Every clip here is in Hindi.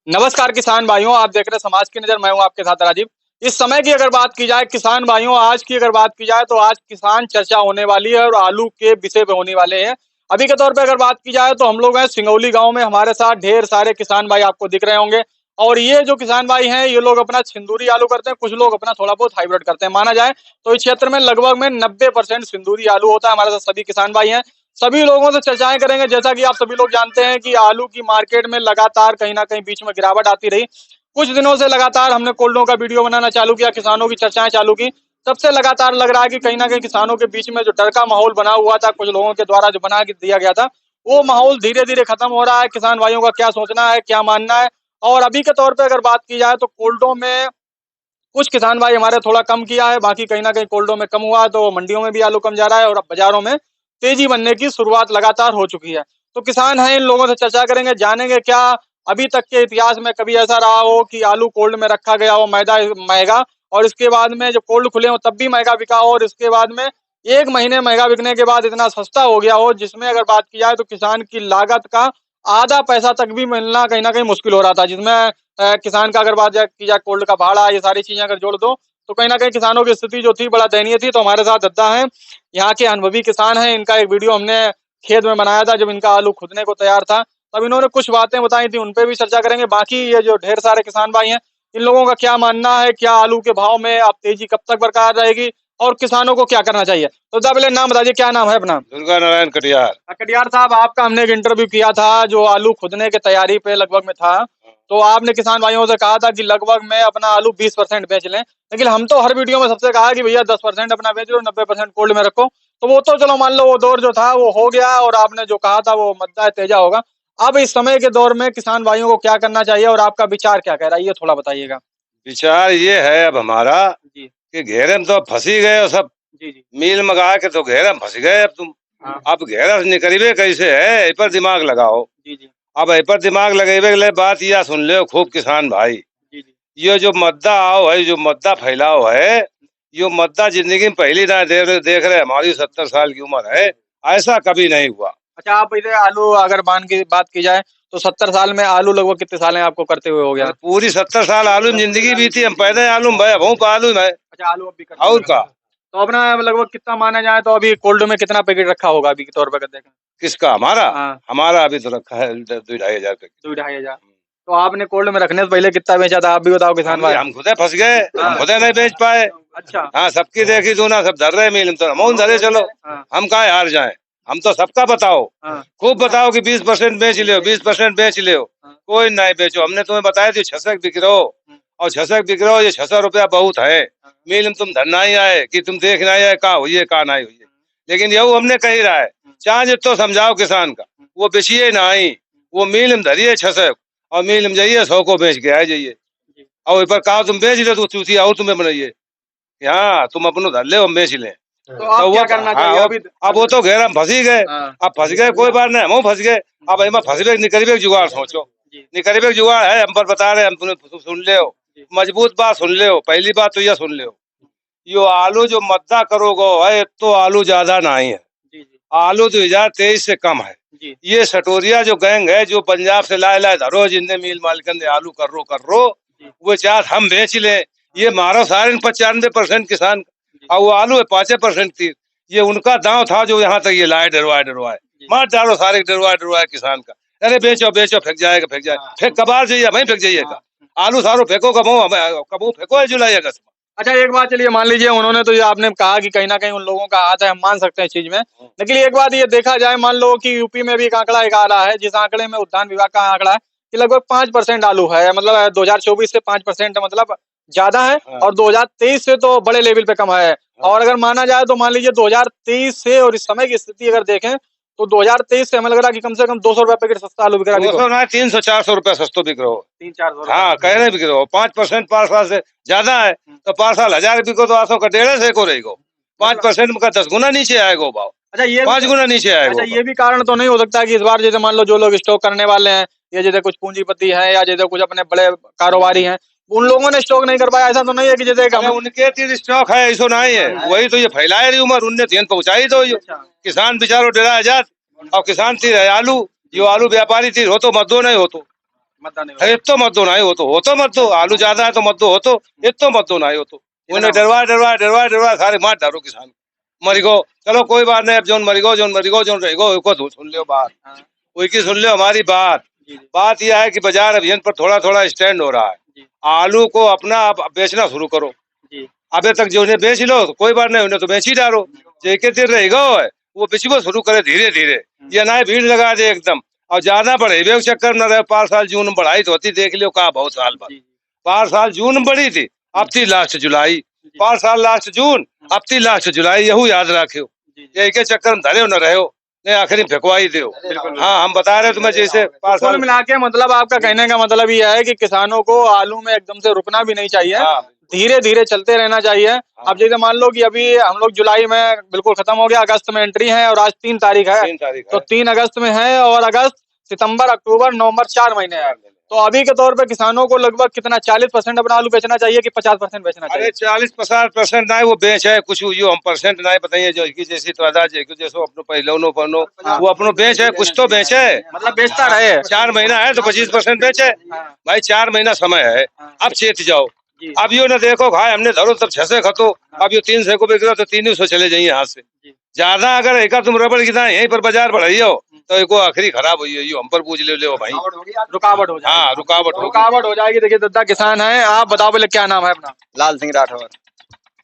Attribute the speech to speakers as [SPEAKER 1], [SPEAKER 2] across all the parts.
[SPEAKER 1] नमस्कार किसान भाइयों, आप देख रहे हैं समाज की नज़र। मैं हूं आपके साथ राजीव। इस समय की अगर बात की जाए किसान भाइयों, आज की अगर बात की जाए तो आज किसान चर्चा होने वाली है और आलू के विषय पे होने वाले हैं। अभी के तौर पे अगर बात की जाए तो हम लोग हैं सिंगौली गांव में, हमारे साथ ढेर सारे किसान भाई आपको दिख रहे होंगे। और ये जो किसान भाई हैं ये लोग अपना सिंदूरी आलू करते हैं, कुछ लोग अपना थोड़ा बहुत हाइब्रिड करते हैं। माना जाए तो इस क्षेत्र में लगभग में 90% सिंदूरी आलू होता है। हमारे साथ सभी किसान भाई हैं, सभी लोगों से चर्चाएं करेंगे। जैसा कि आप सभी लोग जानते हैं कि आलू की मार्केट में लगातार कहीं ना कहीं बीच में गिरावट आती रही। कुछ दिनों से लगातार हमने कोल्डों का वीडियो बनाना चालू किया, किसानों की चर्चाएं चालू की। तब से लगातार लग रहा है कि कहीं ना कहीं किसानों के बीच में जो डर का माहौल बना हुआ था कुछ लोगों के द्वारा जो बना के दिया गया था, वो माहौल धीरे धीरे खत्म हो रहा है। किसान भाइयों का क्या सोचना है, क्या मानना है। और अभी के तौर पे अगर बात की जाए तो कोल्डों में कुछ किसान भाई हमारे थोड़ा कम किया है, बाकी कहीं ना कहीं कोल्डों में कम हुआ है, तो मंडियों में भी आलू कम जा रहा है और अब बाजारों में तेजी बनने की शुरुआत लगातार हो चुकी है। तो किसान हैं, इन लोगों से चर्चा करेंगे, जानेंगे क्या अभी तक के इतिहास में कभी ऐसा रहा हो कि आलू कोल्ड में रखा गया हो मैदा महंगा, और इसके बाद में जब कोल्ड खुले हो तब भी महंगा बिका हो, और इसके बाद में एक महीने महंगा बिकने के बाद इतना सस्ता हो गया हो, जिसमें अगर बात की जाए तो किसान की लागत का आधा पैसा तक भी मिलना कहीं ना कहीं मुश्किल हो रहा था। जिसमें किसान का अगर बात की जाए कोल्ड का भाड़ा, ये सारी चीजें अगर जोड़ दो तो कहीं ना कहीं किसानों की स्थिति जो थी बड़ा दयनीय थी। तो हमारे साथ दद्दा है, यहाँ के अनुभवी किसान हैं। इनका एक वीडियो हमने खेत में बनाया था जब इनका आलू खुदने को तैयार था, तब इन्होंने कुछ बातें बताई थी, उन पे भी चर्चा करेंगे। बाकी ये जो ढेर सारे किसान भाई हैं, इन लोगों का क्या मानना है, क्या आलू के भाव में अब तेजी कब तक बरकरार रहेगी और किसानों को क्या करना चाहिए। तो दादा पहले नाम बताइए, क्या नाम है अपना।
[SPEAKER 2] दुर्गा नारायण कटियार।
[SPEAKER 1] कटियार साहब, आपका हमने एक इंटरव्यू किया था जो आलू खुदने की तैयारी पे लगभग में था, तो आपने किसान भाइयों से कहा था कि लगभग में अपना आलू 20% बेच लें। लेकिन हम तो हर वीडियो में सबसे कहा कि भैया 10% अपना बेच लो, 90% कोल्ड में रखो। तो वो तो चलो मान लो वो दौर जो था वो हो गया, और आपने जो कहा था वो मद्दा तेजा होगा। अब इस समय के दौर में किसान भाइयों को क्या करना चाहिए और आपका विचार क्या कह रहा है, ये थोड़ा बताइएगा।
[SPEAKER 2] विचार ये है अब हमारा
[SPEAKER 1] जी
[SPEAKER 2] कि घेरे में तो फंस ही गए हो सब।
[SPEAKER 1] जी जी।
[SPEAKER 2] मील मंगा के तो घेरे में फंस गए अब तुम।
[SPEAKER 1] हाँ।
[SPEAKER 2] अब घेरा से निकलबे कैसे है, ए पर दिमाग लगाओ।
[SPEAKER 1] जी जी
[SPEAKER 2] अब ए पर दिमाग लगेबे के लिए बात यह सुन ले खूब किसान भाई।
[SPEAKER 1] जी जी।
[SPEAKER 2] ये जो मद्दा आओ है, जो मद्दा फैलाओ है, ये मद्दा जिंदगी में पहली ना देख रहे। हमारी 70 साल की उम्र है, ऐसा कभी नहीं हुआ।
[SPEAKER 1] अच्छा, आप इधर आलू अगर मान की बात की जाए तो 70 साल में आलू लगभग कितने साल हैं आपको करते हुए हो गया।
[SPEAKER 2] अरे पूरी 70 साल आलू में जिंदगी बीती। हम पैदा आलू में भाई बहुत आलू में।
[SPEAKER 1] अच्छा, आलू अब भी करते
[SPEAKER 2] और
[SPEAKER 1] हैं।
[SPEAKER 2] का
[SPEAKER 1] तो अपना लगभग कितना माना जाए तो अभी कोल्ड में कितना पैकेट रखा होगा अभी के तौर पे अगर देखें।
[SPEAKER 2] किसका? हमारा
[SPEAKER 1] हाँ,
[SPEAKER 2] हमारा अभी तो रखा है 2-2.5 हजार का।
[SPEAKER 1] 2-2.5 हजार। तो आपने कोल्ड में रखने से पहले कितना बेचा था, आप भी बताओ किसान भाई।
[SPEAKER 2] हम खुदे फंस गए,
[SPEAKER 1] हाँ।
[SPEAKER 2] हम खुदे नहीं बेच पाए।
[SPEAKER 1] अच्छा।
[SPEAKER 2] हाँ, सबकी देखी तू ना, सब धर रहे मिल तो हम धरे चलो।
[SPEAKER 1] हाँ
[SPEAKER 2] हम काहे हार जाए। हम तो सबका बताओ,
[SPEAKER 1] हाँ
[SPEAKER 2] खूब बताओ कि 20% बेच ले, 20% बेच ले।
[SPEAKER 1] हाँ।
[SPEAKER 2] कोई नहीं बेचो। हमने तुम्हें बताया थी 600 बिक रहे हो, और 600 बिक रहे हो। ये 600 रुपया बहुत है। मिल में तुम धरना ही आए कि तुम देख नहीं आए का हुई का नहीं हुई। लेकिन यू हमने कही रहा है, चाहे जितो समझाओ किसान का, वो बेचिए ना ही। वो मिल में धरिए 600 और मिल में जाइए 100 को बेच के आ जाइए। और ऊपर कहा तुम बेच ले तो चूती और तुम्हें बनाइए। हाँ, तुम अपनो धर ले, हम बेच ले।
[SPEAKER 1] तो आप
[SPEAKER 2] तो
[SPEAKER 1] क्या
[SPEAKER 2] वो
[SPEAKER 1] करना
[SPEAKER 2] हाँ,
[SPEAKER 1] चाहिए अभी।
[SPEAKER 2] अब वो तो घेरा में फंस ही गए।
[SPEAKER 1] हाँ।
[SPEAKER 2] अब फंस गए कोई बात नहीं, हम फंस गए। अब इमा फंसबे निकलबे जुगाड़ सोचो।
[SPEAKER 1] जी
[SPEAKER 2] निकलबे जुगाड़ है, हम पर बता रहे, हम तुम्हें सुन ले हो।
[SPEAKER 1] जी
[SPEAKER 2] मजबूत बात सुन ले हो। पहली बात तो यह सुन ले हो, यो आलू जो मद्दा करोगो है तो आलू ज्यादा नहीं है।
[SPEAKER 1] जी जी
[SPEAKER 2] आलू 2023 से कम है।
[SPEAKER 1] जी
[SPEAKER 2] ये सटोरिया जो गैंग है जो पंजाब से लाए लाए धरो, जिनने मील मालकन ने आलू कर रो
[SPEAKER 1] जी
[SPEAKER 2] वो चार हम बेच ले। ये मारो सारे 95% किसान, और वो आलू है 5% थी। ये उनका दांव था जो यहाँ तक ये लाए डरवाए मार डालो सारे डरवाए किसान का। अरे बेचो बेचो, फेंक जाएगा फेंक जाएगा, फेंक कबार जाइए वहीं फेंक जाइएगा। आलू सारो फेंको, कबो फेंको है जुलाई अगस्त में।
[SPEAKER 1] अच्छा, एक बात चलिए मान लीजिए, उन्होंने तो ये आपने कहा कि कहीं ना कहीं उन लोगों का हाथ है, हम मान सकते हैं इस चीज में। लेकिन एक बात ये देखा जाए, मान लो कि यूपी में भी एक आंकड़ा एक आ रहा है, जिस आंकड़े में उद्यान विभाग का आंकड़ा है कि लगभग 5% आलू है, मतलब 2024 से 5% मतलब ज्यादा है, और 2023 से तो बड़े लेवल पे कम है। और अगर माना जाए तो मान लीजिए 2023 से और इस समय की स्थिति अगर देखें तो 2023 से हमें लग रहा है कि कम से कम 200 रुपए पैकेट सस्ता आलू बिक रहा है।
[SPEAKER 2] 200 ना 300-400 रुपया सस्तो बिक रहा हो।
[SPEAKER 1] 300-400
[SPEAKER 2] हाँ, कह रहे बिक रहे हो। 5% 5 साल से ज्यादा है तो 5 साल 1000 बिको तो 800 का 1.5 से को रहेगा। 5% का 10 गुना नीचे आएगा भाव।
[SPEAKER 1] अच्छा, ये
[SPEAKER 2] 5 गुना नीचे आएगा।
[SPEAKER 1] अच्छा, ये भी कारण तो नहीं हो सकता कि इस बार जैसे मान लो जो लोग स्टॉक करने वाले हैं, या जैसे कुछ पूंजीपति हैं या जैसे कुछ अपने बड़े कारोबारी हैं, उन लोगों ने स्टॉक नहीं कर पाया। ऐसा तो नहीं है कि जैसे
[SPEAKER 2] उनके तीन स्टॉक है, ऐसा नहीं है। वही तो ये फैलाए रही उम्र, उनने तीन पहुंचाई दो। किसान बेचारो डरा जात, और किसान तीर है आलू। जो आलू व्यापारी तीर हो तो मद्दो नहीं हो तो।
[SPEAKER 1] मतदान नहीं
[SPEAKER 2] है
[SPEAKER 1] होगा।
[SPEAKER 2] तो मत दो, नहीं हो तो मत दो। आलू ज्यादा है तो मत दो, हो तो इतो मत दो, नहीं हो तो उन्हें डरवा सारे मार डालो किसान मरी गो। चलो कोई बात नहीं, अब जोन मरी गो जोन रहेगो उसको सुन लियो बात,
[SPEAKER 1] हाँ,
[SPEAKER 2] वही की सुन लियो हमारी बात।
[SPEAKER 1] जी, जी,
[SPEAKER 2] बात यह है कि बाजार अभियान पर थोड़ा थोड़ा स्टैंड हो रहा है।
[SPEAKER 1] जी,
[SPEAKER 2] आलू को अपना आप बेचना शुरू करो।
[SPEAKER 1] जी,
[SPEAKER 2] अबे तक जो उन्हें बेच लो तो कोई बात नहीं, उन्हें तो बेच ही डालो। जो एक दिन रहेगा वो बेचबो शुरू करे धीरे धीरे, ये ना भीड़ लगा दे एकदम। और ज्यादा बढ़े भी चक्कर न रहे। 5 साल जून में बढ़ाई तो होती, देख लियो कहा बहुत साल बाद।
[SPEAKER 1] जी,
[SPEAKER 2] 5 साल जून में बढ़ी थी, अब थी लास्ट जुलाई।
[SPEAKER 1] जी,
[SPEAKER 2] 5 साल लास्ट जून, अब थी लास्ट जुलाई, यहू याद रखियो।
[SPEAKER 1] जी, जी,
[SPEAKER 2] ये एक चक्कर में धरे न रहो, नहीं आखिरी फेंकवाई दो।
[SPEAKER 1] बिल्कुल।
[SPEAKER 2] हाँ हम बता रहे तुम्हें जैसे
[SPEAKER 1] तो
[SPEAKER 2] 5 साल।
[SPEAKER 1] कुल मिला के मतलब आपका कहने का मतलब ये है कि किसानों को आलू में एकदम से रुकना भी नहीं चाहिए,
[SPEAKER 2] हाँ
[SPEAKER 1] धीरे धीरे चलते रहना चाहिए। अब जैसे मान लो कि अभी हम लोग जुलाई में बिल्कुल खत्म हो गया, अगस्त में एंट्री है और आज 3 तारीख है,
[SPEAKER 2] 3 तारीख
[SPEAKER 1] तो
[SPEAKER 2] है।
[SPEAKER 1] 3 अगस्त में है और अगस्त, सितंबर, अक्टूबर, नवंबर 4 महीने हैं। तो अभी के तौर पे किसानों को लगभग कितना 40% अपना आलू बेचना चाहिए कि 50% बेचना
[SPEAKER 2] अरे
[SPEAKER 1] चाहिए?
[SPEAKER 2] 40-50% ना वो बेच है कुछ, यो हम परसेंट ना बताइए जो की जैसी तादाद है जैसो अपनो पहलौनो पनो
[SPEAKER 1] हाँ।
[SPEAKER 2] वो अपनो बेच है, कुछ तो बेच है।
[SPEAKER 1] मतलब बेचता रहे।
[SPEAKER 2] 4 महीना है तो 25% बेचे
[SPEAKER 1] हाँ,
[SPEAKER 2] भाई, 4 महीना समय है।
[SPEAKER 1] हाँ,
[SPEAKER 2] अब चेत जाओ।
[SPEAKER 1] जी,
[SPEAKER 2] अब यो ना देखो भाई हमने धरो तब 600 खतो, अब यो 300 को बिक रहा तो 300 चले जाइए यहाँ से।
[SPEAKER 1] जी,
[SPEAKER 2] ज्यादा अगर एक तुम रबड़ की दाएं यहीं पर बाजार बढ़ाई हो तो एको आखिरी खराब हुई है, यो हम पर पूछ ले भाई।
[SPEAKER 1] रुकावट हो जाएगी।
[SPEAKER 2] हाँ रुकावट होगी।
[SPEAKER 1] रुकावट हो जाएगी। देखिए दादा किसान है, आप बताओ पहले क्या नाम है अपना?
[SPEAKER 3] लाल सिंह राठौर।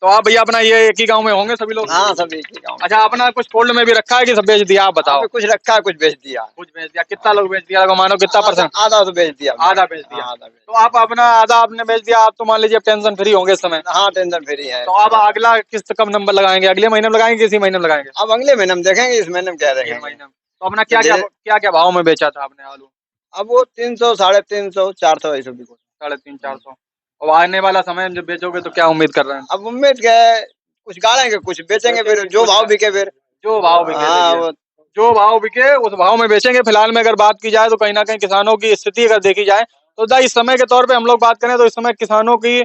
[SPEAKER 1] तो आप भैया अपना ये एक ही गांव में होंगे सभी लोग?
[SPEAKER 3] हाँ सब एक ही गाँव में।
[SPEAKER 1] अच्छा, अपना कुछ कोल्ड में भी रखा है कि सब बेच दिया? आप बताओ।
[SPEAKER 3] अभी कुछ रखा है, कुछ बेच दिया।
[SPEAKER 1] कुछ बेच दिया, कितना लोग बेच दिया? लगभग मानो कितना परसेंट?
[SPEAKER 3] आधा तो बेच दिया हमने।
[SPEAKER 1] आधा बेच दिया।
[SPEAKER 3] हाँ, आधा बेच
[SPEAKER 1] तो आप अपना आधा आपने बेच दिया, आप तो मान लीजिए टेंशन फ्री होंगे इस समय।
[SPEAKER 3] दिया। हाँ टेंशन फ्री है।
[SPEAKER 1] तो आप अगला किस्त कब नंबर लगाएंगे? अगले महीने में लगाएंगे, इसी महीने में लगाएंगे?
[SPEAKER 3] अब अगले महीने में देखेंगे, इस महीने में क्या
[SPEAKER 1] अगले
[SPEAKER 3] देखेंगे।
[SPEAKER 1] महीने में। तो अपना क्या क्या भाव में बेचा था आपने आलू?
[SPEAKER 3] अब वो 300, 350, 400 ऐसे भी कुछ।
[SPEAKER 1] 350-400। और आने वाला समय में जब बेचोगे तो क्या उम्मीद कर रहे हैं?
[SPEAKER 3] अब उम्मीद क्या है, कुछ गाड़ेंगे कुछ बेचेंगे, फिर जो भाव बिके फिर।
[SPEAKER 1] जो भाव बिके
[SPEAKER 3] हाँ
[SPEAKER 1] देखिए,
[SPEAKER 3] वो
[SPEAKER 1] जो भाव बिके उस भाव में बेचेंगे। फिलहाल में अगर बात की जाए तो कहीं ना कहीं किसानों की स्थिति अगर देखी जाए तो दा इस समय के तौर पे हम लोग बात करें तो इस समय किसानों की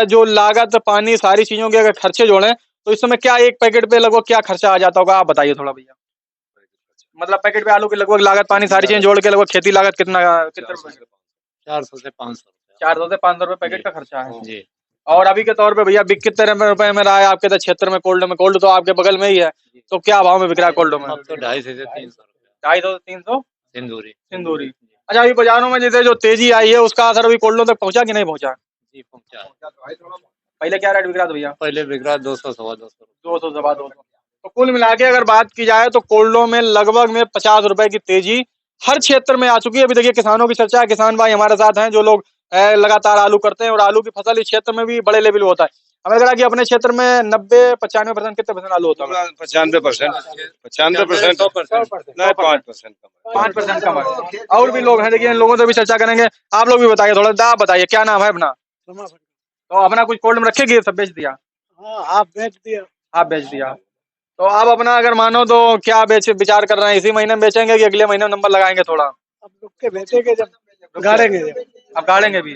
[SPEAKER 1] जो लागत, पानी, सारी चीजों के अगर खर्चे जोड़ें तो इस समय क्या एक पैकेट पे लगभग क्या खर्चा आ जाता होगा? आप बताइए थोड़ा भैया। मतलब पैकेट पे आलू की लगभग लागत, पानी, सारी चीजें जोड़ के लगभग खेती लागत कितना कितने रुपए?
[SPEAKER 4] 400 से 500 रुपया।
[SPEAKER 1] 400 से 500 रुपए पैकेट का खर्चा है।
[SPEAKER 4] जी।
[SPEAKER 1] और अभी के तौर पे भैया बिक कितने रुपए में रहा है आपके तो क्षेत्र में? कोल्ड में, कोल्ड तो आपके बगल में ही है, तो क्या भाव में बिक रहा है कोल्ड में?
[SPEAKER 4] अब तो 250 से 300 रुपया
[SPEAKER 1] 250 से 300
[SPEAKER 4] सिंदूरी।
[SPEAKER 1] सिंदूरी। अच्छा, अभी बाजारों में जैसे जो तेजी आई है उसका असर अभी कोल्डों तक पहुंचा कि नहीं पहुंचा?
[SPEAKER 4] जी पहुंचा है।
[SPEAKER 1] पहले क्या रेट बिक रहा था भैया?
[SPEAKER 4] पहले बिक रहा 200 सवा 200 रुपया।
[SPEAKER 1] 200 सवा 200। तो कुल मिला के अगर बात की जाए तो कोल्डों में लगभग में 50 रुपए की तेजी हर क्षेत्र में आ चुकी है। अभी देखिए किसानों की चर्चा है, किसान भाई हमारे साथ हैं जो लोग लगातार आलू करते हैं और आलू की फसल इस क्षेत्र में भी बड़े लेवल होता है। हमें लग रहा है कि अपने क्षेत्र में 90-95% कितने परसेंट आलू होता है?
[SPEAKER 2] 95%, 95%,
[SPEAKER 4] 100%
[SPEAKER 2] नहीं 5% कम है।
[SPEAKER 1] 5% कम है। और भी लोग हैं, देखिए इन लोगों से भी चर्चा करेंगे। आप लोग भी बताइए थोड़ा सा, आप बताइए क्या नाम है अपना? तो अपना कुछ कोल्ड में रखेगी, सब बेच दिया?
[SPEAKER 5] हाँ आप बेच दिया।
[SPEAKER 1] आप बेच दिया। तो आप अपना अगर मानो तो क्या बेच विचार कर रहे हैं, इसी महीने में बेचेंगे कि अगले महीने में नंबर लगाएंगे थोड़ा?
[SPEAKER 5] अब रुक के बेचेंगे जब गाड़ेंगे जब।
[SPEAKER 1] अब गाड़ेंगे भी?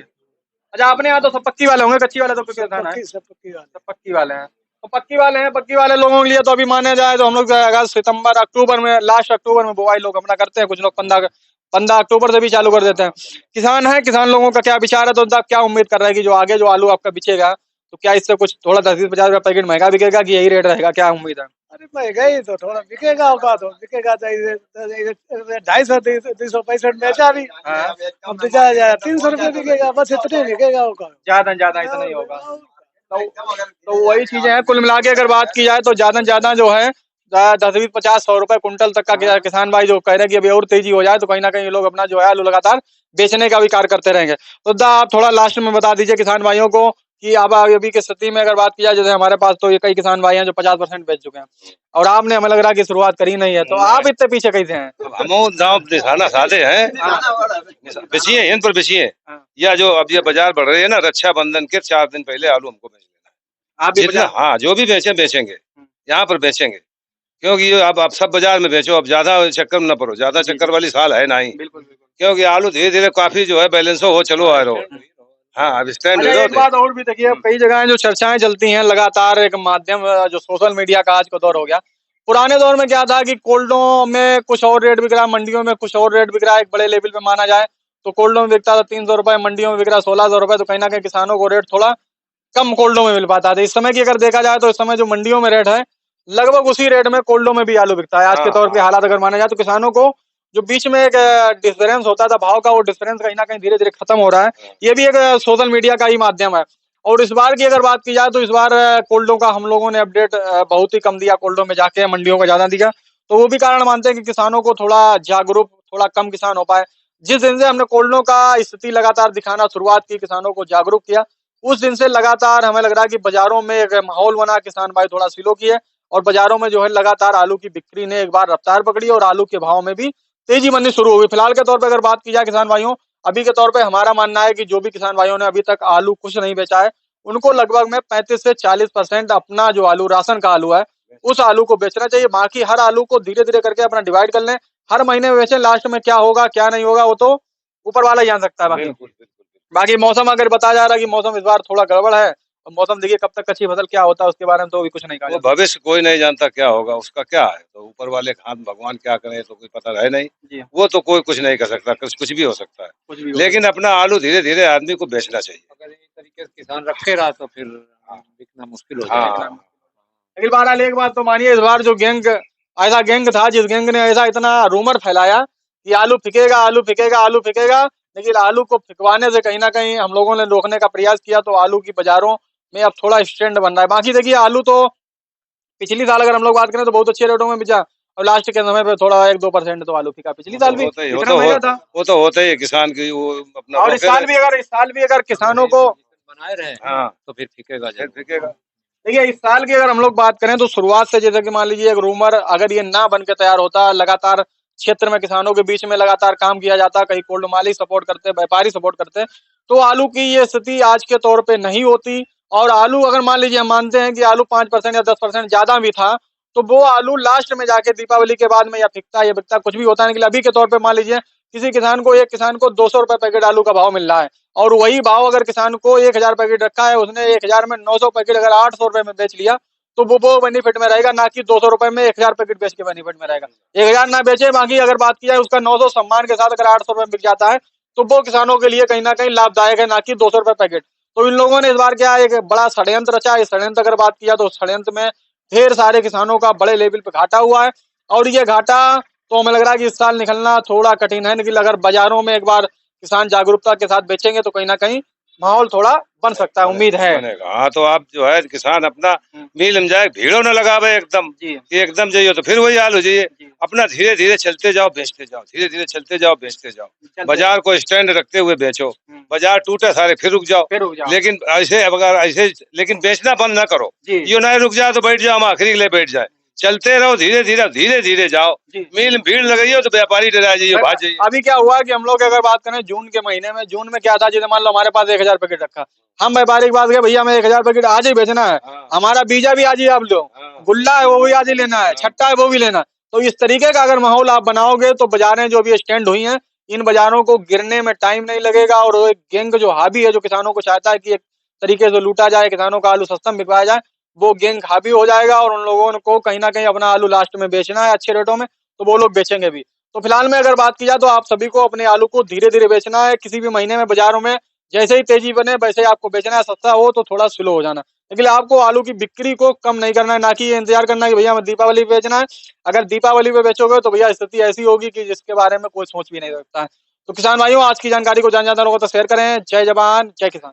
[SPEAKER 1] अच्छा, अपने यहाँ तो सब पक्की वाले होंगे, कच्ची वाले तो
[SPEAKER 5] सब
[SPEAKER 1] किसान है?
[SPEAKER 5] पक्की, सब पक्की बात।
[SPEAKER 1] सब पक्की वाले हैं। तो पक्की वाले हैं, पक्की वाले लोगों के लिए तो अभी माने जाए तो हम लोग अगस्त, सितंबर, अक्टूबर में, लास्ट अक्टूबर में बुआई लोग अपना करते हैं। कुछ लोग 15 अक्टूबर से भी चालू कर देते हैं। किसान है, किसान लोगों का क्या विचार है, तो उनका क्या उम्मीद कर रहा है कि जो आगे जो आलू आपका बिचेगा तो क्या इससे कुछ थोड़ा 10-20-50 रुपया पैकेट महंगा बिकेगा कि यही रेट रहेगा, क्या उम्मीद है?
[SPEAKER 5] अरे महंगाई तो थोड़ा बिकेगा होगा, तो बिकेगा चाहिए 250, 265 बेचा अभी।
[SPEAKER 1] हाँ।
[SPEAKER 5] अब बेचा जाए 300 रुपये बिकेगा, बस इतने बिकेगा होगा।
[SPEAKER 1] ज्यादा इतना ही होगा। तो वही चीजें हैं, कुल मिला के अगर बात की जाए तो ज्यादा से ज्यादा जो है 10-20-50-100 रुपए कुंटल तक का किसान भाई जो कह रहे हैं कि अभी और तेजी हो जाए तो कहीं ना कहीं ये लोग अपना जो है आलू लगातार बेचने का भी कार्य करते रहेंगे। तो दा आप थोड़ा लास्ट में बता दीजिए किसान भाइयों को कि अब अभी की स्थिति में अगर बात की जाए, जैसे हमारे पास तो ये कई किसान भाई हैं जो 50% बेच चुके हैं और आपने हमें लग रहा है कि शुरुआत करी नहीं है, तो आप इतने पीछे कैसे हैं?
[SPEAKER 2] अब हम दाम दिखाना चाहते हैं, बेचिए इन पर बेचिए।
[SPEAKER 1] हाँ।
[SPEAKER 2] या जो अब ये बाजार बढ़ रही है ना, रक्षाबंधन के 4 दिन पहले आलू हमको बेच लेना
[SPEAKER 1] आप भी
[SPEAKER 2] जितना। हाँ जो भी बेचेंगे यहाँ पर बेचेंगे, क्योंकि ये अब आप सब बाजार में बेचो, अब ज्यादा चक्कर में न पड़ो, ज्यादा चक्कर वाली साल है नहीं,
[SPEAKER 1] बिल्कुल बिल्कुल।
[SPEAKER 2] क्योंकि आलू धीरे धीरे काफी जो है बैलेंस हो चलो आ रहा हो। हाँ अब स्टैंड
[SPEAKER 1] अच्छा, एक बात और भी देखिए, अब कई जगह जो चर्चाएं चलती हैं लगातार, एक माध्यम जो सोशल मीडिया का आज का दौर हो गया। पुराने दौर में क्या था कि कोल्डों में कुछ और रेट बिक रहा है, मंडियों में कुछ और रेट बिक रहा है, एक बड़े लेवल पे माना जाए। तो कोल्डों में बिकता था 300 रुपए, मंडियों में बिक रहा 1600 रुपए। तो कहीं ना कहीं किसानों को रेट थोड़ा कम कोल्डों में मिल पाता था। इस समय की अगर देखा जाए तो इस समय जो मंडियों में रेट है, लगभग उसी रेट में कोल्डों में भी आलू बिकता है आज के तौर पे हालात अगर माना जाए तो। किसानों को जो बीच में एक डिफरेंस होता था भाव का, वो डिफरेंस कहीं ना कहीं धीरे धीरे खत्म हो रहा है। ये भी एक सोशल मीडिया का ही माध्यम है। और इस बार की अगर बात की जाए तो इस बार कोल्डों का हम लोगों ने अपडेट बहुत ही कम दिया, कोल्डों में जाके मंडियों का ज्यादा दिया। तो वो भी कारण मानते हैं कि किसानों को थोड़ा जागरूक, थोड़ा कम किसान हो पाए। जिस दिन से हमने कोल्डों का स्थिति लगातार दिखाना शुरुआत की, किसानों को जागरूक किया, उस दिन से लगातार हमें लग रहा है कि बाजारों में एक माहौल बना, किसान भाई थोड़ा सिलो किए और बाजारों में जो है लगातार आलू की बिक्री ने एक बार रफ्तार पकड़ी और आलू के भाव में भी तेजी बननी शुरू हुई। फिलहाल के तौर पे अगर बात की जाए किसान भाइयों, अभी के तौर पे हमारा मानना है कि जो भी किसान भाइयों ने अभी तक आलू कुछ नहीं बेचा है, उनको लगभग में 35 से 40% अपना जो आलू राशन का आलू है उस आलू को बेचना चाहिए। बाकी हर आलू को धीरे धीरे करके अपना डिवाइड कर लें, हर महीने में बेचें। लास्ट में क्या होगा क्या नहीं होगा वो तो ऊपर वाला ही जान सकता है। बाकी मौसम अगर बताया जा रहा है कि मौसम इस बार थोड़ा गड़बड़ है, तो मौसम देखिए कब तक अच्छी फसल क्या होता है उसके बारे में तो अभी कुछ नहीं कहा।
[SPEAKER 2] वो भविष्य कोई नहीं जानता क्या होगा, उसका क्या है, तो ऊपर वाले के हाथ भगवान क्या करे तो कोई पता है नहीं। वो तो कोई कुछ नहीं कर सकता, कुछ भी हो सकता है। लेकिन अपना आलू धीरे धीरे आदमी को बेचना चाहिए।
[SPEAKER 4] अगर इस तरीके से किसान रखे रहा तो फिर बिकना मुश्किल हो जाएगा।
[SPEAKER 1] लेकिन बहरहाल एक बात तो मानिए, इस बार जो गैंग ऐसा गैंग था जिस गैंग ने ऐसा इतना रूमर फैलाया कि आलू फिकेगा आलू फिकेगा आलू फिकेगा, लेकिन आलू को फिकवाने से कहीं ना कहीं हम लोगों ने रोकने का प्रयास किया तो आलू की बाजारों में अब थोड़ा स्टैंड बन रहा है। बाकी देखिए आलू तो पिछली साल अगर हम लोग बात करें तो बहुत अच्छे रेटों में बिचा और लास्ट के समय पे थोड़ा 1-2% तो आलू फिका। पिछली साल भी इतना महंगा था,
[SPEAKER 2] वो तो होता ही है किसान की वो अपना।
[SPEAKER 1] और इस साल भी अगर किसानों को
[SPEAKER 4] बनाए रहे तो फिर फिकेगा।
[SPEAKER 1] देखिए इस साल की अगर हम लोग बात करें तो शुरुआत से जैसे कि मान लीजिए एक रूमर अगर ये ना बन के तैयार होता, लगातार क्षेत्र में किसानों के बीच में लगातार काम किया जाता, कहीं कोल्ड मालिक सपोर्ट करते, व्यापारी सपोर्ट करते, तो आलू की ये स्थिति आज के तौर पे नहीं होती। और आलू अगर मान लीजिए हम मानते हैं कि आलू 5% या 10% ज्यादा भी था, तो वो आलू लास्ट में जाके दीपावली के बाद में या फिकता या बिकता कुछ भी होता है। लेकिन अभी के तौर पे मान लीजिए किसी किसान को, एक किसान को 200 रुपए पैकेट आलू का भाव मिल रहा है और वही भाव अगर किसान को 1000 पैकेट रखा है, उसने 1000 में 900 पैकेट अगर 800 रुपए में बेच लिया तो वो बेनिफिट में रहेगा, ना कि 200 रुपए में 1000 पैकेट बेच के बेनिफिट में रहेगा। 1000 ना बेचे, बाकी अगर बात की जाए उसका 900 सम्मान के साथ अगर 800 रुपए में बिक जाता है तो वो किसानों के लिए कहीं ना कहीं लाभदायक है, ना कि 200 रुपए पैकेट। तो इन लोगों ने इस बार क्या एक बड़ा षड्यंत्र रचा। इस षड्यंत्र अगर बात किया तो षड्यंत्र में ढेर सारे किसानों का बड़े लेवल पे घाटा हुआ है और ये घाटा तो हमें लग रहा है कि इस साल निकलना थोड़ा कठिन है। लेकिन अगर बाजारों में एक बार किसान जागरूकता के साथ बेचेंगे तो कहीं ना कहीं माहौल थोड़ा बन सकता है, उम्मीद है।
[SPEAKER 2] हाँ तो आप जो है किसान अपना मिल में जाए, भीड़ों न लगावे एकदम जाइए तो फिर वही हाल हो जाइए। अपना धीरे धीरे चलते जाओ बेचते जाओ, धीरे धीरे चलते जाओ बेचते जाओ। बाजार को स्टैंड रखते हुए बेचो, बाजार टूटे सारे फिर रुक जाओ। लेकिन लेकिन बेचना बंद ना करो, यो ना रुक जाए तो बैठ जाओ, हम आखिरी के लिए बैठ जाए। चलते रहो, धीरे धीरे जाओ। मिल भीड़ लगाइए तो व्यापारी डरा जाइए, भाग जाइए।
[SPEAKER 1] अभी क्या हुआ कि हम लोग अगर बात करें जून के महीने में, जून में क्या था, जैसे मान लो हमारे पास 1000 पैकेट रखा, हम व्यापारी के पास गए, भैया हमें 1000 पैकेट आज ही बेचना है, हमारा बीजा भी आज ही आप लो, गुल्ला है वो भी आज ही लेना है, छट्टा है वो भी लेना। तो इस तरीके का अगर माहौल आप बनाओगे तो बाजारें जो भी स्टैंड हुई हैं, इन बाजारों को गिरने में टाइम नहीं लगेगा। और एक गैंग जो हावी है, जो किसानों को चाहता है कि एक तरीके से लूटा जाए, किसानों का आलू सस्ता में बिकवाया जाए, वो गैंग हावी हो जाएगा और उन लोगों को कहीं ना कहीं अपना आलू लास्ट में बेचना है अच्छे रेटों में, तो वो लोग बेचेंगे भी। तो फिलहाल में अगर बात की जाए तो आप सभी को अपने आलू को धीरे धीरे बेचना है। किसी भी महीने में बाजारों में जैसे ही तेजी बने वैसे ही आपको बेचना है, सस्ता हो तो थोड़ा स्लो हो जाना। लेकिन आपको आलू की बिक्री को कम नहीं करना है, ना कि ये इंतजार करना है कि भैया हमें दीपावली पे बेचना है। अगर दीपावली पे बेचोगे तो भैया स्थिति ऐसी होगी कि जिसके बारे में कोई सोच भी नहीं सकता है। तो किसान भाइयों, आज की जानकारी को जान लोगों तक शेयर करें। जय जवान जय किसान।